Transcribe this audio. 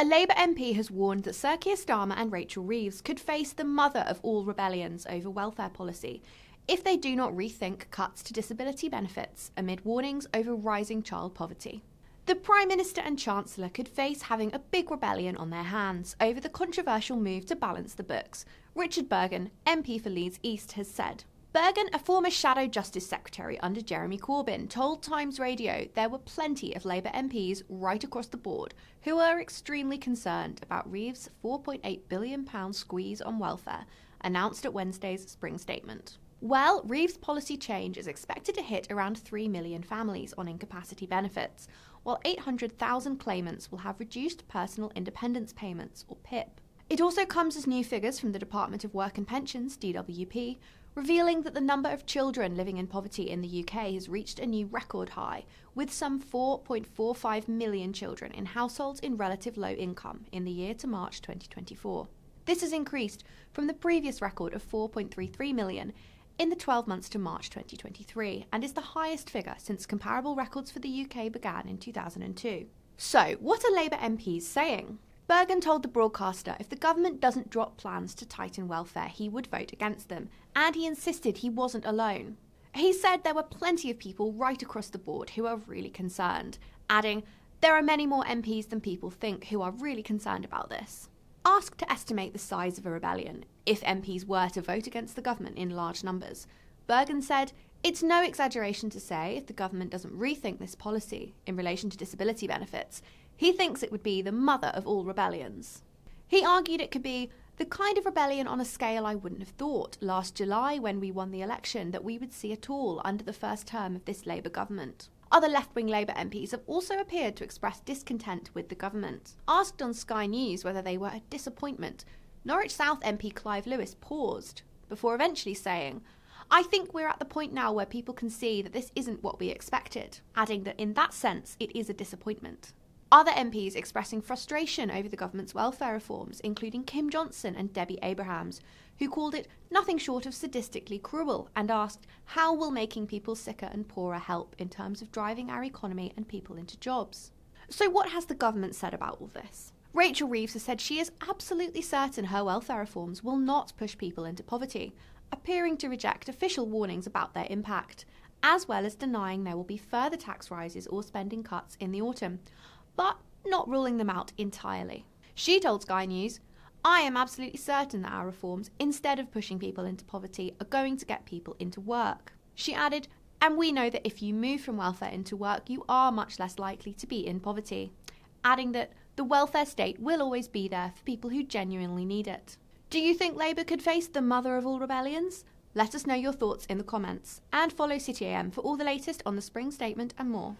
A Labour MP has warned that Sir Keir Starmer and Rachel Reeves could face the mother of all rebellions over welfare policy if they do not rethink cuts to disability benefits amid warnings over rising child poverty. The Prime Minister and Chancellor could face having a big rebellion on their hands over the controversial move to balance the books, Richard Burgon, MP for Leeds East, has said. Burgon, a former Shadow Justice Secretary under Jeremy Corbyn, told Times Radio there were plenty of Labour MPs right across the board who are extremely concerned about Reeves' £4.8 billion squeeze on welfare, announced at Wednesday's spring statement. Well, Reeves' policy change is expected to hit around 3 million families on incapacity benefits, while 800,000 claimants will have reduced personal independence payments, or PIP. It also comes as new figures from the Department of Work and Pensions, DWP, revealing that the number of children living in poverty in the UK has reached a new record high, with some 4.45 million children in households in relative low income in the year to March 2024. This has increased from the previous record of 4.33 million in the 12 months to March 2023, and is the highest figure since comparable records for the UK began in 2002. So, what are Labour MPs saying? Burgon told the broadcaster if the government doesn't drop plans to tighten welfare, he would vote against them, and he insisted he wasn't alone. He said there were plenty of people right across the board who are really concerned, adding, "There are many more MPs than people think who are really concerned about this." Asked to estimate the size of a rebellion if MPs were to vote against the government in large numbers, Burgon said, "It's no exaggeration to say if the government doesn't rethink this policy in relation to disability benefits, he thinks it would be the mother of all rebellions." He argued it could be the kind of rebellion on a scale I wouldn't have thought last July when we won the election that we would see at all under the first term of this Labour government. Other left-wing Labour MPs have also appeared to express discontent with the government. Asked on Sky News whether they were a disappointment, Norwich South MP Clive Lewis paused before eventually saying, "I think we're at the point now where people can see that this isn't what we expected," adding that in that sense it is a disappointment. Other MPs expressing frustration over the government's welfare reforms, including Kim Johnson and Debbie Abrahams, who called it nothing short of sadistically cruel and asked, how will making people sicker and poorer help in terms of driving our economy and people into jobs? So what has the government said about all this? Rachel Reeves has said she is absolutely certain her welfare reforms will not push people into poverty, appearing to reject official warnings about their impact, as well as denying there will be further tax rises or spending cuts in the autumn, but not ruling them out entirely. She told Sky News, "I am absolutely certain that our reforms, instead of pushing people into poverty, are going to get people into work." She added, "And we know that if you move from welfare into work, you are much less likely to be in poverty," adding that the welfare state will always be there for people who genuinely need it. Do you think Labour could face the mother of all rebellions? Let us know your thoughts in the comments, and follow City AM for all the latest on the spring statement and more.